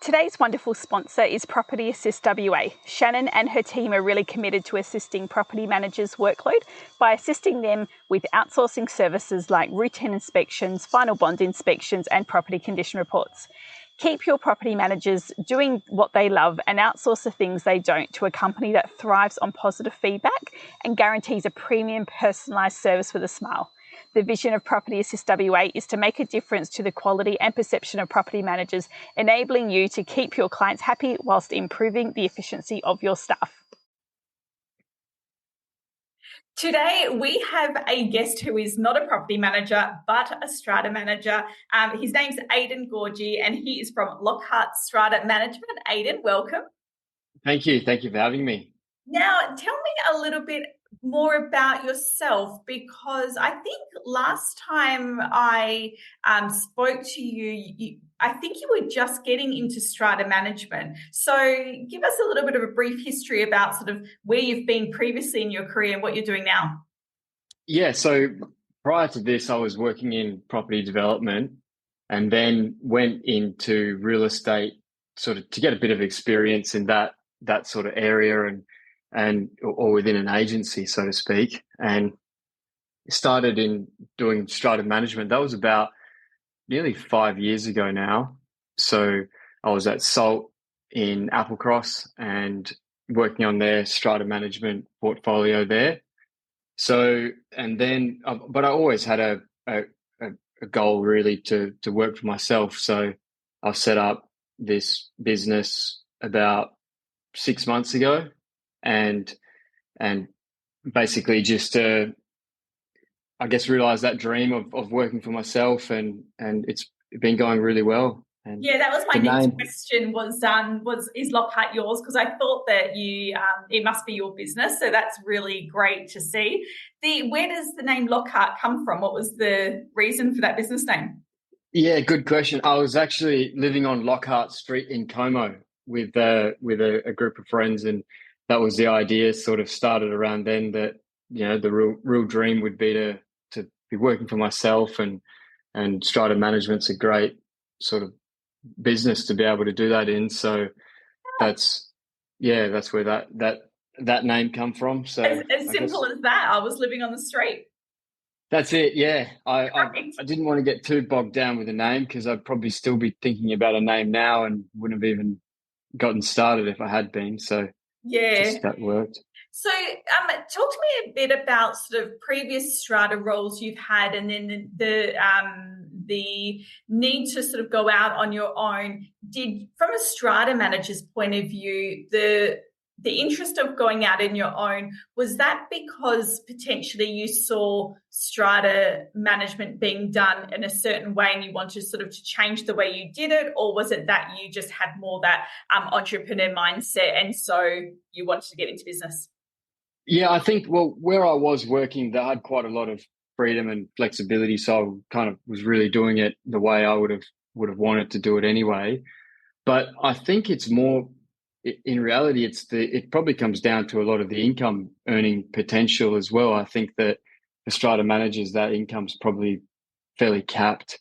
Today's wonderful sponsor is Property Assist WA. Shannon and her team are really committed to assisting property managers' workload by assisting them with outsourcing services like routine inspections, final bond inspections, and property condition reports. Keep your property managers doing what they love and outsource the things they don't to a company that thrives on positive feedback and guarantees a premium personalised service with a smile. The vision of Property Assist WA is to make a difference to the quality and perception of property managers, enabling you to keep your clients happy whilst improving the efficiency of your staff. Today, we have a guest who is not a property manager, but a strata manager. His name's Aidan Gorjy, and he is from Lockhart Strata Management. Aidan, welcome. Thank you. Thank you for having me. Now, tell me a little bit more about yourself, because I think last time I spoke to you, I think you were just getting into strata management. So give us a little bit of a brief history about sort of where you've been previously in your career and what you're doing now. Yeah, so prior to this, I was working in property development and then went into real estate sort of to get a bit of experience in that sort of area or within an agency, so to speak, and started in doing strata management. That was about nearly 5 years ago now. So I was at Salt in Applecross and working on their strata management portfolio there. So, and then, but I always had a goal really to work for myself. So I set up this business about 6 months ago, and basically just I guess realized that dream of working for myself, and it's been going really well. And yeah, that was my next question. Is Lockhart yours? Because I thought that it must be your business. So that's really great to see. Where does the name Lockhart come from? What was the reason for that business name? Yeah, good question. I was actually living on Lockhart Street in Como with a group of friends, and that was the idea. Sort of started around then. That the real dream would be to be working for myself, and strata management's a great sort of business to be able to do that in. So that's where that name come from. So as simple as that. I was living on the street. That's it. Yeah, I didn't want to get too bogged down with a name, because I'd probably still be thinking about a name now and wouldn't have even gotten started if I had been. So yeah, that worked. So talk to me a bit about sort of previous strata roles you've had, and then the need to sort of go out on your own. From a strata manager's point of view, the interest of going out in your own, was that because potentially you saw strata management being done in a certain way and you wanted sort of to change the way you did it, or was it that you just had more that entrepreneur mindset and so you wanted to get into business? Yeah, I think, where I was working, they had quite a lot of freedom and flexibility, so I kind of was really doing it the way I would have wanted to do it anyway. But I think it's more, in reality, it probably comes down to a lot of the income earning potential as well. I think that for strata managers, that income's probably fairly capped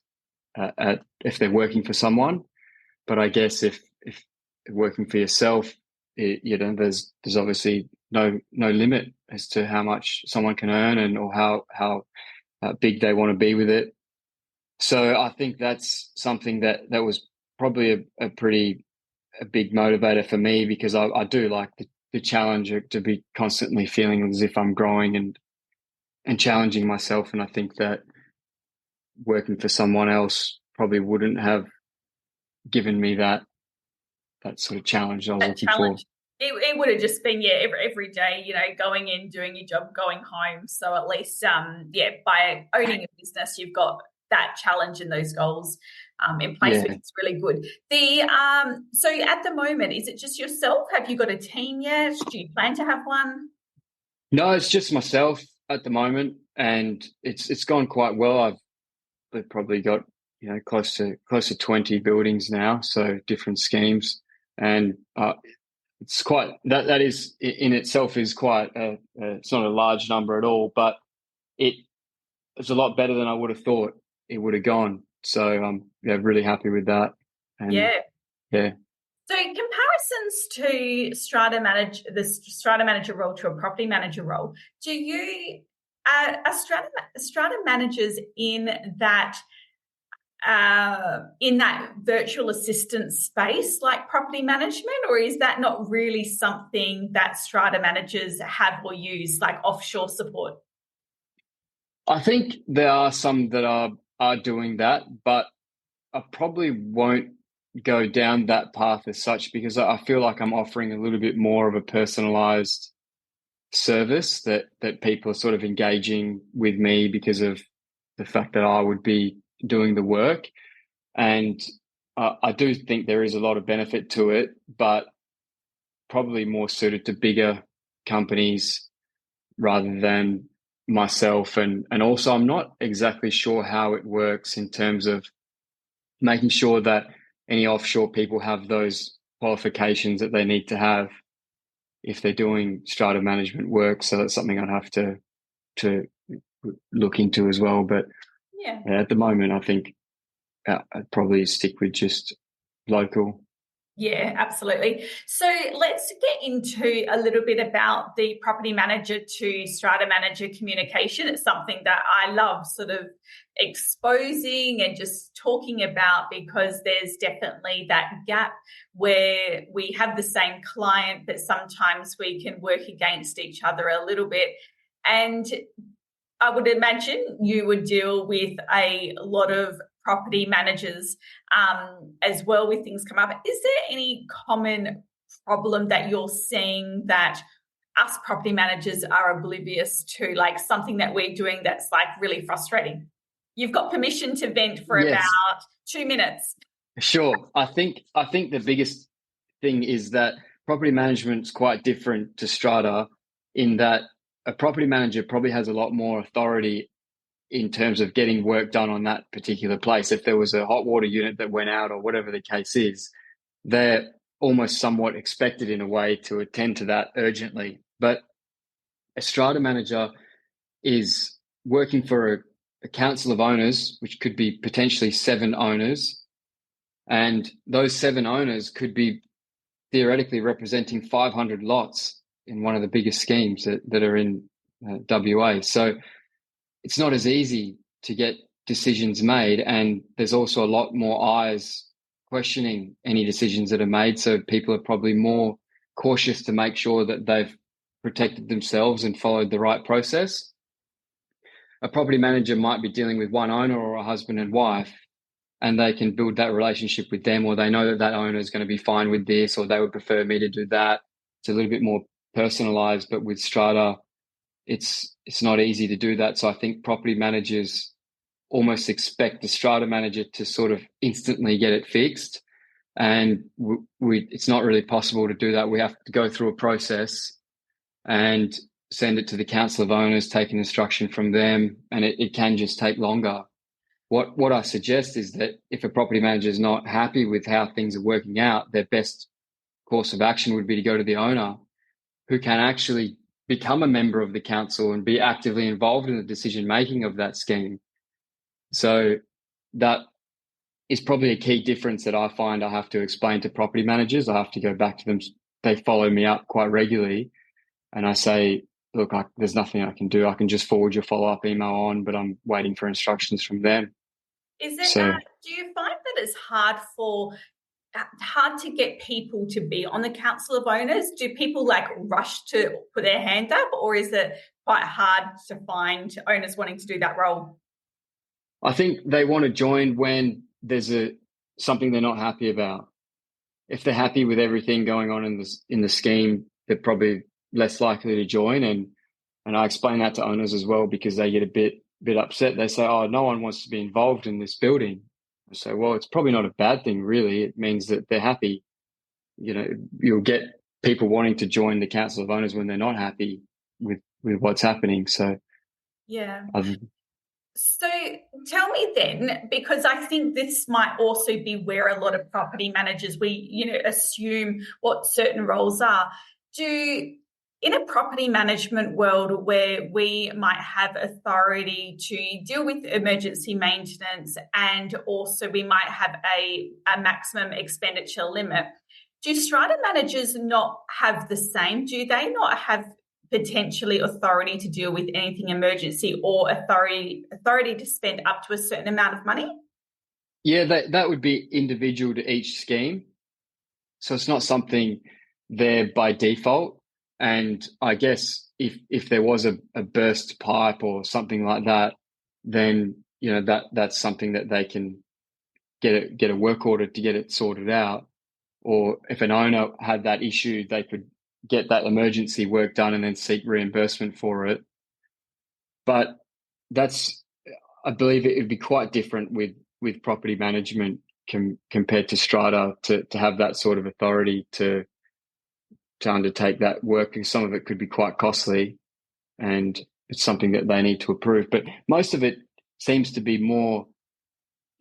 if they're working for someone. But I guess if working for yourself, there's obviously no limit as to how much someone can earn or how big they want to be with it. So I think that's something that was probably a big motivator for me, because I do like the challenge to be constantly feeling as if I'm growing and challenging myself. And I think that working for someone else probably wouldn't have given me that sort of challenge I was looking for. It would have just been, every day, going in, doing your job, going home. So at least, by owning a business, you've got that challenge and those goals in place, which is really good. So at the moment, is it just yourself? Have you got a team yet? Do you plan to have one? No, it's just myself at the moment, and it's gone quite well. We've probably got close to 20 buildings now, so different schemes, and it's quite that is in itself is quite it's not a large number at all, but it's a lot better than I would have thought it would have gone. So I'm really happy with that. And, yeah. So comparisons to the strata manager role to a property manager role, do you are strata managers in that virtual assistant space like property management, or is that not really something that strata managers have or use, like offshore support? I think there are some that are doing that, but I probably won't go down that path as such, because I feel like I'm offering a little bit more of a personalized service that people are sort of engaging with me because of the fact that I would be doing the work. And I do think there is a lot of benefit to it, but probably more suited to bigger companies rather than myself. And also, I'm not exactly sure how it works in terms of making sure that any offshore people have those qualifications that they need to have if they're doing strata management work. So that's something I'd have to look into as well. But Yeah. at the moment, I think I'd probably stick with just local. Yeah, absolutely. So let's get into a little bit about the property manager to strata manager communication. It's something that I love sort of exposing and just talking about, because there's definitely that gap where we have the same client, but sometimes we can work against each other a little bit. And I would imagine you would deal with a lot of property managers as well with things come up. Is there any common problem that you're seeing that us property managers are oblivious to, like something that we're doing that's like really frustrating? You've got permission to vent for Yes, about 2 minutes. sure. I think the biggest thing is that property management's quite different to strata in that a property manager probably has a lot more authority in terms of getting work done on that particular place. If there was a hot water unit that went out or whatever the case is, they're almost somewhat expected in a way to attend to that urgently. But a strata manager is working for a council of owners, which could be potentially 7 owners. And those 7 owners could be theoretically representing 500 lots in one of the biggest schemes that are in WA. So it's not as easy to get decisions made. And there's also a lot more eyes questioning any decisions that are made. So people are probably more cautious to make sure that they've protected themselves and followed the right process. A property manager might be dealing with one owner or a husband and wife, and they can build that relationship with them, or they know that that owner is going to be fine with this, or they would prefer me to do that. It's a little bit more personalized, but with strata, it's not easy to do that. So I think property managers almost expect the strata manager to sort of instantly get it fixed, and it's not really possible to do that. We have to go through a process and send it to the council of owners, take an instruction from them, and it can just take longer. What I suggest is that if a property manager is not happy with how things are working out, their best course of action would be to go to the owner, who can actually become a member of the council and be actively involved in the decision making of that scheme. So that is probably a key difference that I find I have to explain to property managers. I have to go back to them. They follow me up quite regularly, and I say, look, there's nothing I can do. I can just forward your follow-up email on, but I'm waiting for instructions from them. Do you find that it's hard to get people to be on the council of owners? Do people like rush to put their hand up, or is it quite hard to find owners wanting to do that role? I think they want to join when there's something they're not happy about. If they're happy with everything going on in the scheme, they're probably less likely to join. And I explain that to owners as well, because they get a bit upset. They say, oh, no one wants to be involved in this building. I say, well, it's probably not a bad thing, really. It means that they're happy. You know, you'll get people wanting to join the council of owners when they're not happy with what's happening. So yeah. So tell me then, because I think this might also be where a lot of property managers, we assume what certain roles are. In a property management world where we might have authority to deal with emergency maintenance, and also we might have a maximum expenditure limit, do strata managers not have the same? Do they not have potentially authority to deal with anything emergency, or authority to spend up to a certain amount of money? Yeah, that would be individual to each scheme. So it's not something there by default. And I guess if there was a burst pipe or something like that, then that's something that they can get a work order to get it sorted out. Or if an owner had that issue, they could get that emergency work done and then seek reimbursement for it. But I believe it would be quite different with property management compared to strata to have that sort of authority to undertake that work, because some of it could be quite costly and it's something that they need to approve. But most of it seems to be more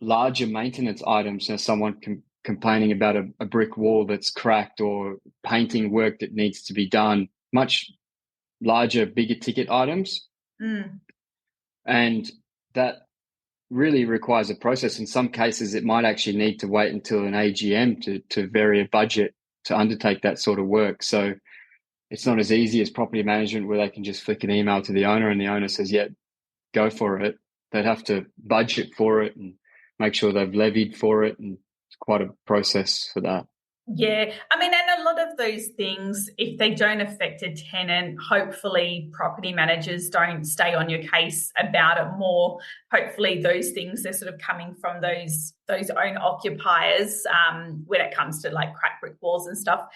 larger maintenance items. Someone complaining about a brick wall that's cracked, or painting work that needs to be done, much larger, bigger ticket items. And that really requires a process. In some cases, it might actually need to wait until an AGM to vary a budget to undertake that sort of work. So it's not as easy as property management, where they can just flick an email to the owner and the owner says, yeah, go for it. They'd have to budget for it and make sure they've levied for it. And it's quite a process for that. Yeah. I mean, and a lot of those things, if they don't affect a tenant, hopefully property managers don't stay on your case about it more. Hopefully those things are sort of coming from those own occupiers when it comes to like cracked brick walls and stuff.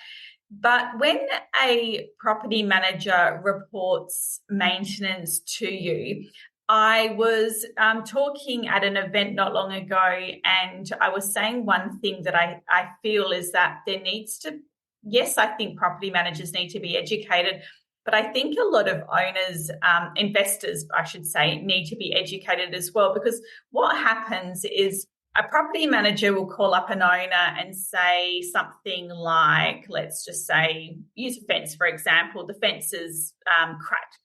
But when a property manager reports maintenance to you, I was talking at an event not long ago, and I was saying one thing that I feel is that there needs to, yes, I think property managers need to be educated, but I think a lot of owners, investors, I should say, need to be educated as well, because what happens is a property manager will call up an owner and say something like, let's just say, use a fence, for example, the fence is cracked.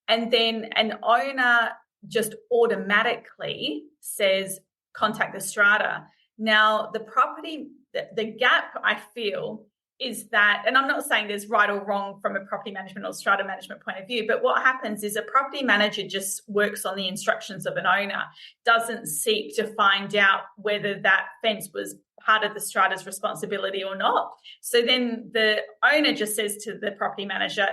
And then an owner just automatically says, contact the strata. Now, the gap I feel is that, and I'm not saying there's right or wrong from a property management or strata management point of view, but what happens is a property manager just works on the instructions of an owner, doesn't seek to find out whether that fence was part of the strata's responsibility or not. So then the owner just says to the property manager,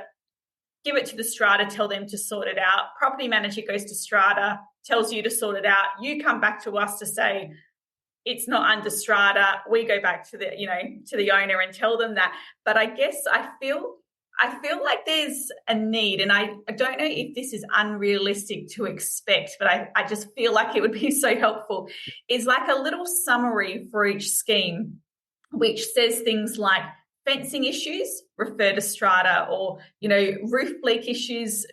give it to the strata, tell them to sort it out. Property manager goes to strata, tells you to sort it out. You come back to us to say it's not under strata. We go back to the owner and tell them that. But I guess I feel like there's a need, and I don't know if this is unrealistic to expect, but I just feel like it would be so helpful, is like a little summary for each scheme, which says things like, fencing issues, refer to strata, or, roof leak issues,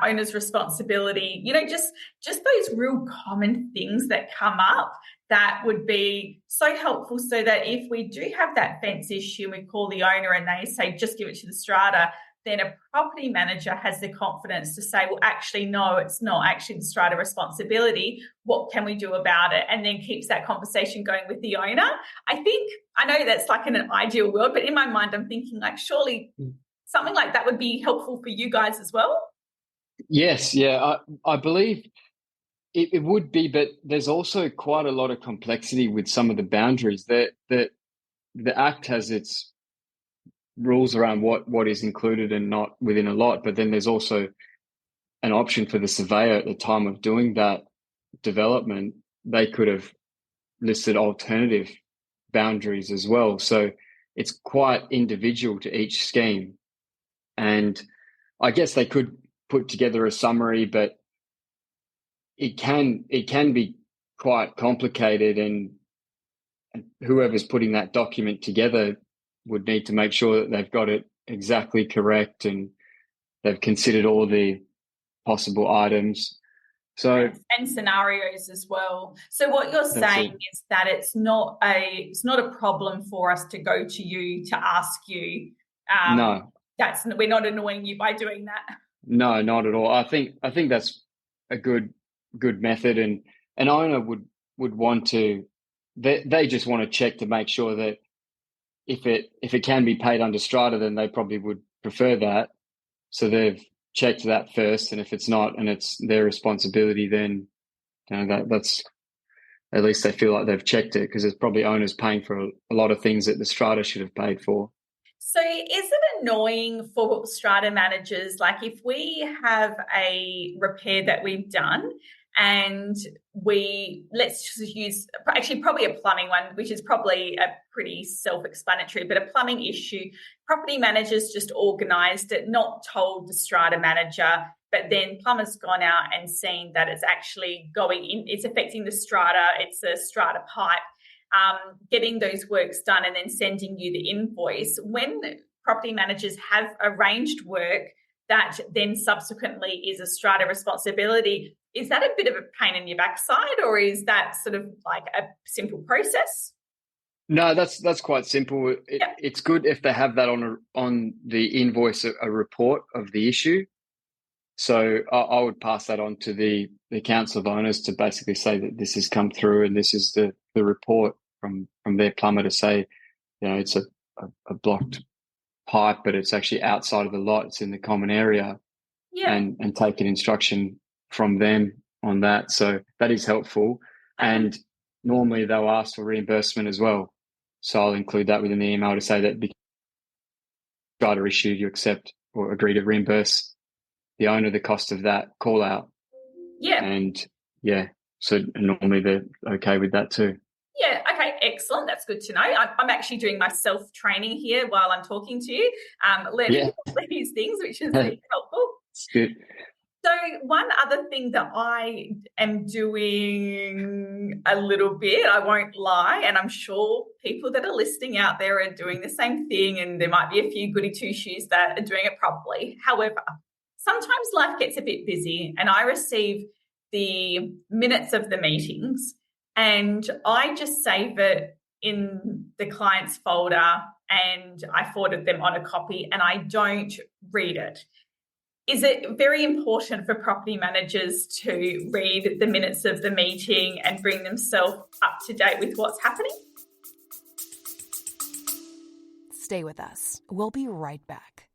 owner's responsibility, just those real common things that come up that would be so helpful, so that if we do have that fence issue and we call the owner and they say, just give it to the strata, then a property manager has the confidence to say, well, actually, no, it's not actually the strata responsibility. What can we do about it? And then keeps that conversation going with the owner. I know that's like in an ideal world, but in my mind, I'm thinking like, surely something like that would be helpful for you guys as well. Yes, yeah, I believe it would be, but there's also quite a lot of complexity with some of the boundaries. The Act has its rules around what is included and not within a lot, but then there's also an option for the surveyor at the time of doing that development. They could have listed alternative boundaries as well. So it's quite individual to each scheme. And I guess they could put together a summary, but it can be quite complicated, and whoever's putting that document together would need to make sure that they've got it exactly correct and they've considered all the possible items. So and scenarios as well. So what you're saying is that it's not a problem for us to go to you to ask you. No, we're not annoying you by doing that. No, not at all. I think that's a good method, and an owner would want to. They just want to check to make sure that if it can be paid under strata, then they probably would prefer that. So they've checked that first, and if it's not, and it's their responsibility, then that's at least they feel like they've checked it, because there's probably owners paying for a lot of things that the strata should have paid for. So is it annoying for strata managers, like if we have a repair that we've done and let's just use actually probably a plumbing one, which is probably a pretty self-explanatory, but a plumbing issue, property managers just organised it, not told the strata manager, but then plumber's gone out and seen that it's actually going in, it's affecting the strata, it's a strata pipe. Getting those works done and then sending you the invoice. When property managers have arranged work that then subsequently is a strata responsibility, is that a bit of a pain in your backside, or is that sort of like a simple process? No, that's quite simple. It's good if they have that on the invoice, a report of the issue. So I would pass that on to the council of owners to basically say that this has come through and this is the report from their plumber to say, it's a blocked pipe, but it's actually outside of the lot. It's in the common area, and take an instruction from them on that. So that is helpful. And normally they'll ask for reimbursement as well. So I'll include that within the email to say that because strata issued, you accept or agree to reimburse the owner the cost of that call out. Yeah. And so normally they're okay with that too. Yeah, okay, excellent. That's good to know. I'm actually doing my self-training here while I'm talking to you, learning these things, which is really helpful. It's good. So one other thing that I am doing a little bit, I won't lie, and I'm sure people that are listening out there are doing the same thing, and there might be a few goody two-shoes that are doing it properly. However, sometimes life gets a bit busy and I receive the minutes of the meetings and I just save it in the client's folder and I forwarded them on a copy and I don't read it. Is it very important for property managers to read the minutes of the meeting and bring themselves up to date with what's happening? Stay with us. We'll be right back.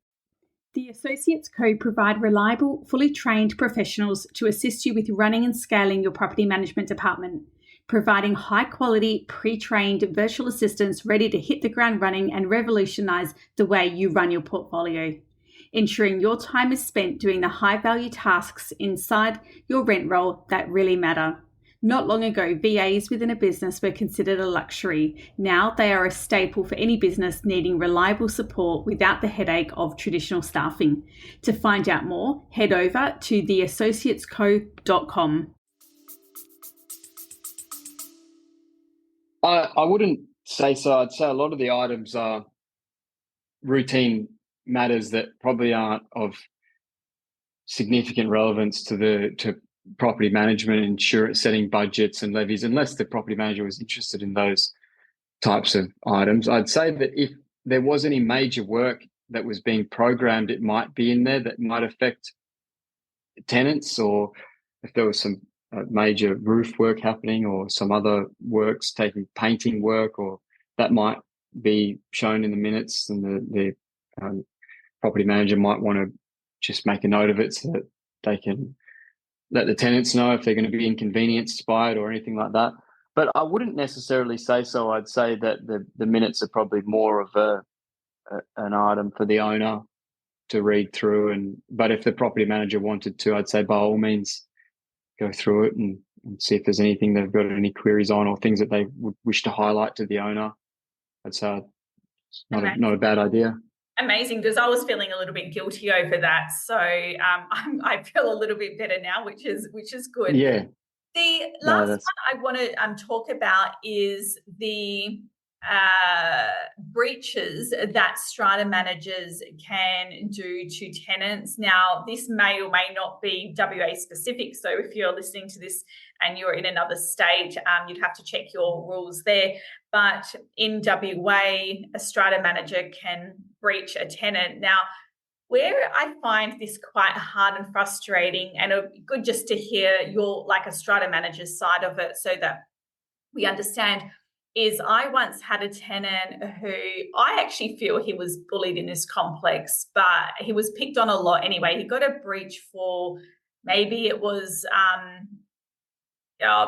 The Associates Co provide reliable, fully trained professionals to assist you with running and scaling your property management department, providing high-quality, pre-trained virtual assistants ready to hit the ground running and revolutionise the way you run your portfolio, ensuring your time is spent doing the high-value tasks inside your rent roll that really matter. Not long ago, VAs within a business were considered a luxury. Now they are a staple for any business needing reliable support without the headache of traditional staffing. To find out more, head over to theassociatesco.com. I wouldn't say so. I'd say a lot of the items are routine matters that probably aren't of significant relevance to property management, insurance, setting budgets and levies, unless the property manager was interested in those types of items. I'd say that if there was any major work that was being programmed, it might be in there that might affect tenants, or if there was some major roof work happening or some other works, taking painting work, or that might be shown in the minutes, and the property manager might want to just make a note of it so that they can let the tenants know if they're going to be inconvenienced by it or anything like that. But I wouldn't necessarily say so. I'd say that the minutes are probably more of an item for the owner to read through. But if the property manager wanted to, I'd say by all means go through it and see if there's anything they've got any queries on or things that they would wish to highlight to the owner. That's it's not a bad idea. Amazing, because I was feeling a little bit guilty over that. So I feel a little bit better now, which is good. Yeah. The last one I want to talk about is the breaches that strata managers can do to tenants. Now, this may or may not be WA specific. So if you're listening to this and you're in another state, you'd have to check your rules there. But in WA, a strata manager can breach a tenant. Now, where I find this quite hard and frustrating, and it'd be good just to hear your, like a strata manager's side of it so that we understand, is I once had a tenant who I actually feel he was bullied in this complex, but he was picked on a lot anyway. He got a breach for maybe it was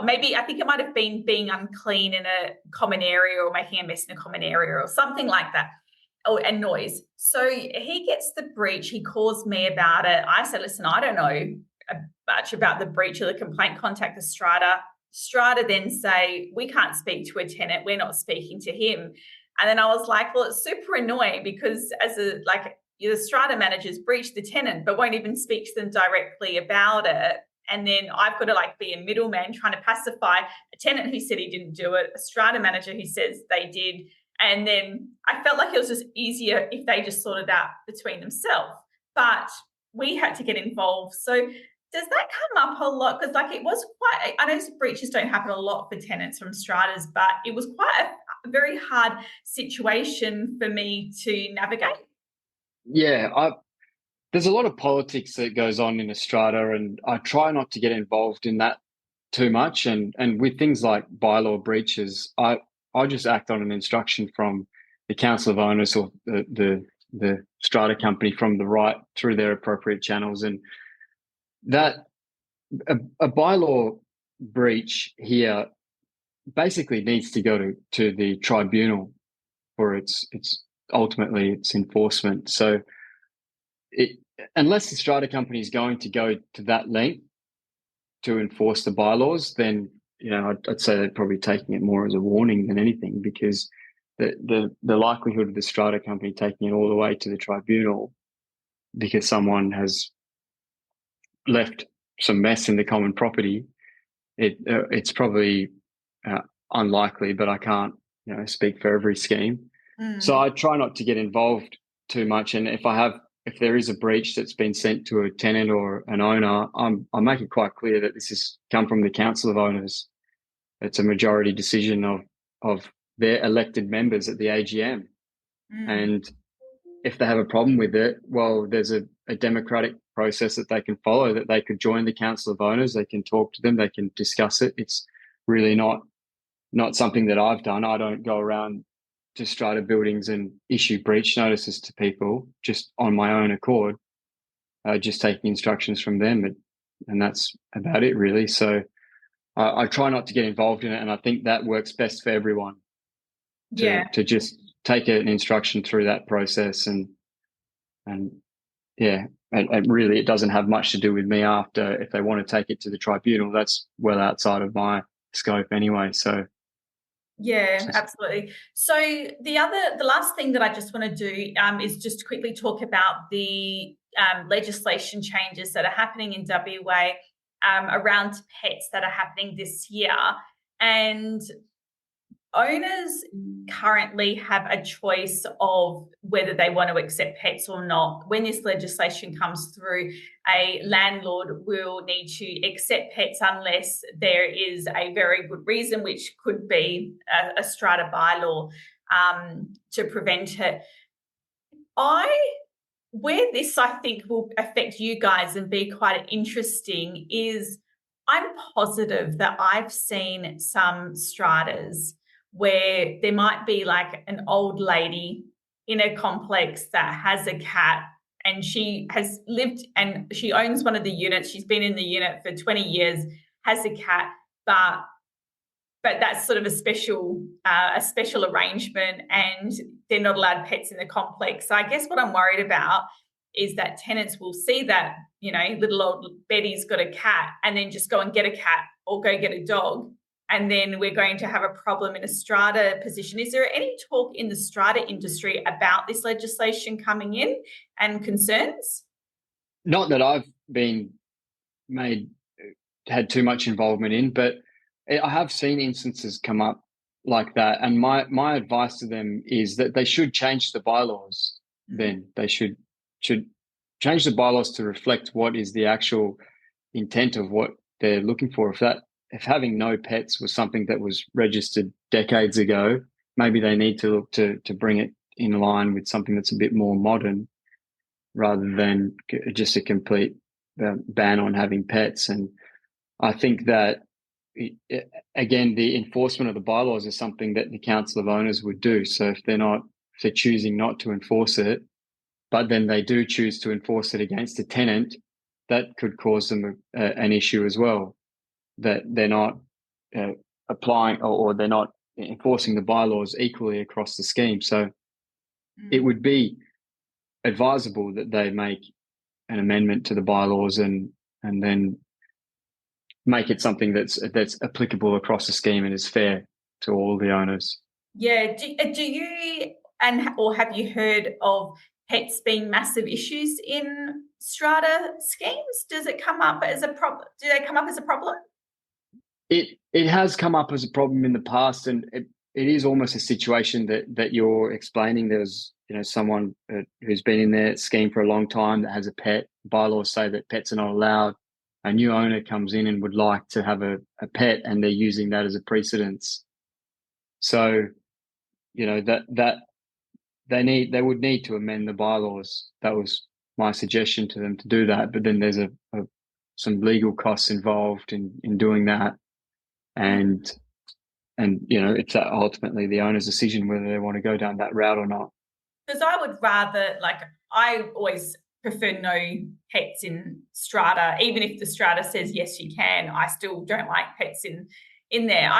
maybe I think it might have been being unclean in a common area or making a mess in a common area or something like that. Oh, and noise. So he gets the breach. He calls me about it. I said, listen, I don't know much about the breach or the complaint. Contact the Strata. Strata then say, we can't speak to a tenant. We're not speaking to him. And then I was like, well, it's super annoying because the Strata managers breach the tenant but won't even speak to them directly about it. And then I've got to be a middleman trying to pacify a tenant who said he didn't do it, a Strata manager who says they did. And then I felt like it was just easier if they just sorted out between themselves. But we had to get involved. So does that come up a lot? Because it was quite, I know breaches don't happen a lot for tenants from stratas, but it was quite a very hard situation for me to navigate. Yeah, there's a lot of politics that goes on in a strata, and I try not to get involved in that too much. And with things like bylaw breaches, I just act on an instruction from the council of owners or the strata company from the right through their appropriate channels. And that a bylaw breach here basically needs to go to the tribunal for its ultimately its enforcement. So unless the strata company is going to go to that length to enforce the bylaws, then I'd say they're probably taking it more as a warning than anything, because the likelihood of the strata company taking it all the way to the tribunal because someone has left some mess in the common property, it's probably unlikely. But I can't speak for every scheme. So I try not to get involved too much. And if there is a breach that's been sent to a tenant or an owner, I make it quite clear that this has come from the council of owners. It's a majority decision of their elected members at the AGM. And if they have a problem with it, well, there's a democratic process that they can follow, that they could join the council of owners, they can talk to them, they can discuss it. It's really not something that I've done. I don't go around to strata buildings and issue breach notices to people just on my own accord, just taking instructions from them. And that's about it, really. So I try not to get involved in it, and I think that works best for everyone. To just take an instruction through that process, and really it doesn't have much to do with me after. If they want to take it to the tribunal, that's well outside of my scope anyway. So yeah, absolutely. So the last thing that I just want to do is just quickly talk about the legislation changes that are happening in WA around pets that are happening this year. And owners currently have a choice of whether they want to accept pets or not. When this legislation comes through, a landlord will need to accept pets unless there is a very good reason, which could be a strata bylaw to prevent it. Where this, I think, will affect you guys and be quite interesting is I'm positive that I've seen some stratas where there might be an old lady in a complex that has a cat, and she has lived and she owns one of the units. She's been in the unit for 20 years, has a cat, but that's sort of a special arrangement, and they're not allowed pets in the complex. So I guess what I'm worried about is that tenants will see that, little old Betty's got a cat and then just go and get a cat or go get a dog. And then we're going to have a problem in a strata position. Is there any talk in the strata industry about this legislation coming in and concerns? Not that I've had too much involvement in, but I have seen instances come up like that. And my advice to them is that they should change the bylaws. Then they should change the bylaws to reflect what is the actual intent of what they're looking for. If having no pets was something that was registered decades ago, maybe they need to look to bring it in line with something that's a bit more modern, rather than just a complete ban on having pets. And I think that again, the enforcement of the bylaws is something that the council of owners would do. So if they're choosing not to enforce it, but then they do choose to enforce it against a tenant, that could cause them an issue as well, that they're not applying or they're not enforcing the bylaws equally across the scheme. So it would be advisable that they make an amendment to the bylaws and then make it something that's applicable across the scheme and is fair to all the owners. Yeah. Do you or have you heard of pets being massive issues in strata schemes? Does it come up as a problem? Do they come up as a problem? It has come up as a problem in the past, and it is almost a situation that you're explaining. There's someone who's been in their scheme for a long time that has a pet. Bylaws say that pets are not allowed. A new owner comes in and would like to have a pet, and they're using that as a precedence. So, that they would need to amend the bylaws. That was my suggestion to them to do that. But then there's some legal costs involved in doing that, and it's ultimately the owner's decision whether they want to go down that route or not. Because I would rather, I always prefer no pets in strata. Even if the strata says yes you can, I still don't like pets in there.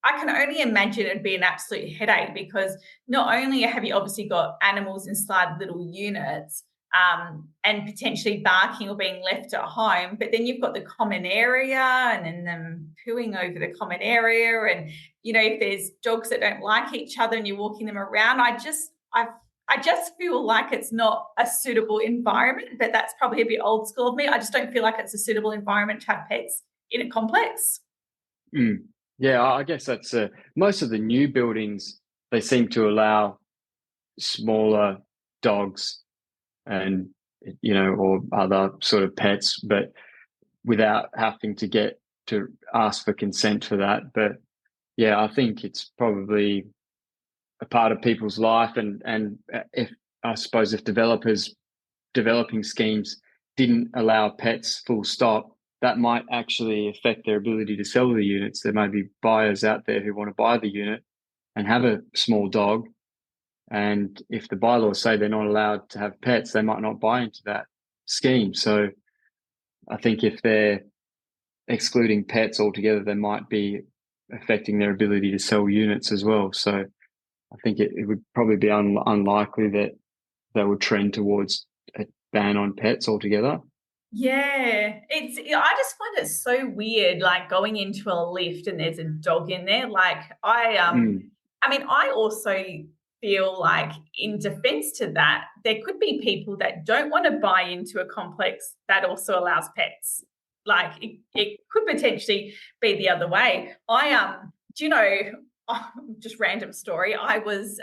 I can only imagine it'd be an absolute headache, because not only have you obviously got animals inside little units and potentially barking or being left at home, but then you've got the common area and then them pooing over the common area, and if there's dogs that don't like each other and you're walking them around, I just feel like it's not a suitable environment. But that's probably a bit old school of me. I just don't feel like it's a suitable environment to have pets in a complex. Yeah, I guess that's most of the new buildings, they seem to allow smaller dogs and or other sort of pets, but without having to ask for consent for that. But yeah, I think it's probably a part of people's life, and if developing schemes didn't allow pets full stop, that might actually affect their ability to sell the units. There may be buyers out there who want to buy the unit and have a small dog, and if the bylaws say they're not allowed to have pets, they might not buy into that scheme. So I think if they're excluding pets altogether, they might be affecting their ability to sell units as well. So I think it would probably be unlikely that they would trend towards a ban on pets altogether. Yeah, I just find it so weird, going into a lift and there's a dog in there. I mean, I also feel like, in defense to that, there could be people that don't want to buy into a complex that also allows pets. It could potentially be the other way. Just random story. I was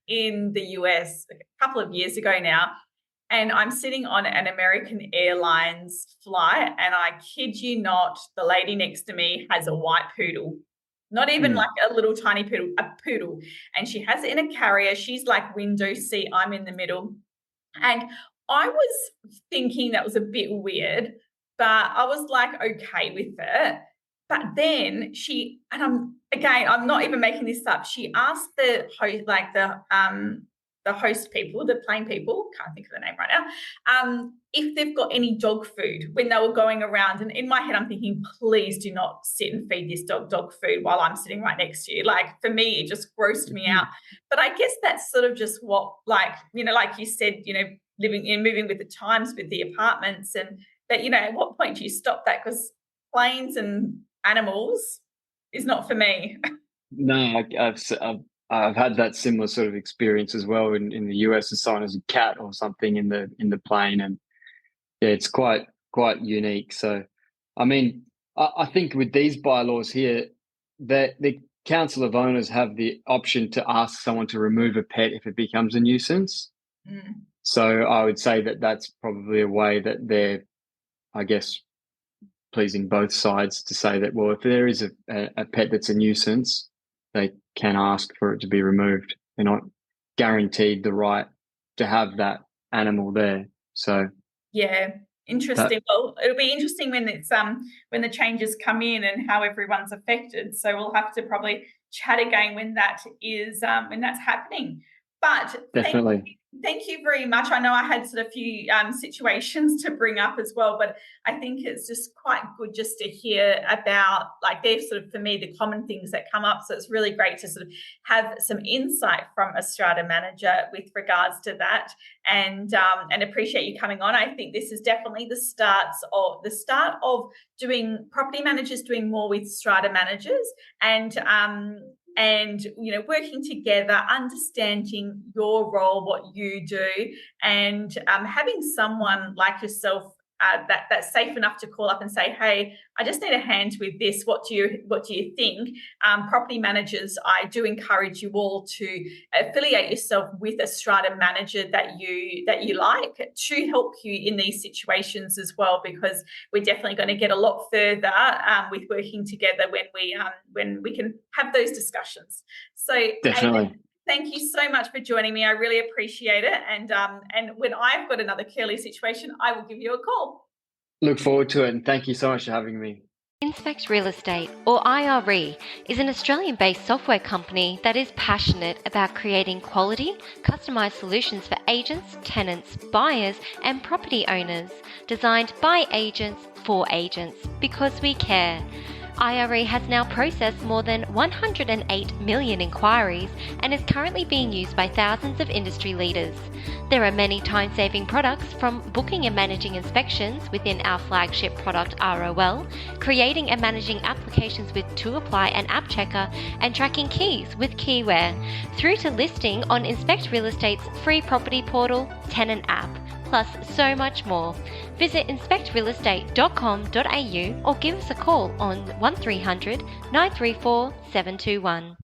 in the US a couple of years ago now, and I'm sitting on an American Airlines flight, and I kid you not, the lady next to me has a white poodle. Not even like a little tiny poodle, a poodle. And she has it in a carrier. She's like window seat. I'm in the middle. And I was thinking that was a bit weird, but I was like, okay with it. But then I'm not even making this up. She asked the host, the host people, the plane people, can't think of the name right now, if they've got any dog food when they were going around. And in my head, I'm thinking, please do not sit and feed this dog food while I'm sitting right next to you. For me, it just grossed me out. But I guess that's sort of just what, like you said, living and moving with the times with the apartments. But, at what point do you stop that? Because planes and animals is not for me. No, I've had that similar sort of experience as well in the US. As someone as a cat or something in the plane, and yeah, it's quite unique. So, I mean, I think with these bylaws here, that the council of owners have the option to ask someone to remove a pet if it becomes a nuisance. So I would say that that's probably a way that they're, I guess, pleasing both sides to say that, well, if there is a pet that's a nuisance, they can ask for it to be removed. They're not guaranteed the right to have that animal there. So yeah, Interesting. Well, it'll be interesting when it's when the changes come in and how everyone's affected. So we'll have to probably chat again when that is when that's happening. But Definitely. Thank you very much. I know I had sort of a few situations to bring up as well, but I think it's just quite good just to hear about, like, they're sort of, for me, the common things that come up. So it's really great to sort of have some insight from a strata manager with regards to that, and appreciate you coming on. I think this is definitely the start of doing property managers doing more with strata managers, and working together, understanding your role, what you do, and having someone like yourself that's safe enough to call up and say, hey, I just need a hand with this. What do you think? Property managers, I do encourage you all to affiliate yourself with a strata manager that you like, to help you in these situations as well, because we're definitely going to get a lot further with working together when we can have those discussions. So Definitely. Aidan, thank you so much for joining me. I really appreciate it. And when I've got another curly situation, I will give you a call. Look forward to it, and thank you so much for having me. Inspect Real Estate, or IRE, is an Australian-based software company that is passionate about creating quality, customised solutions for agents, tenants, buyers and property owners, designed by agents for agents, because we care. IRE has now processed more than 108 million inquiries and is currently being used by thousands of industry leaders. There are many time-saving products, from booking and managing inspections within our flagship product ROL, creating and managing applications with To Apply and App Checker, and tracking keys with Keyware, through to listing on Inspect Real Estate's free property portal, Tenant app, plus so much more. Visit inspectrealestate.com.au or give us a call on 1300 934 721.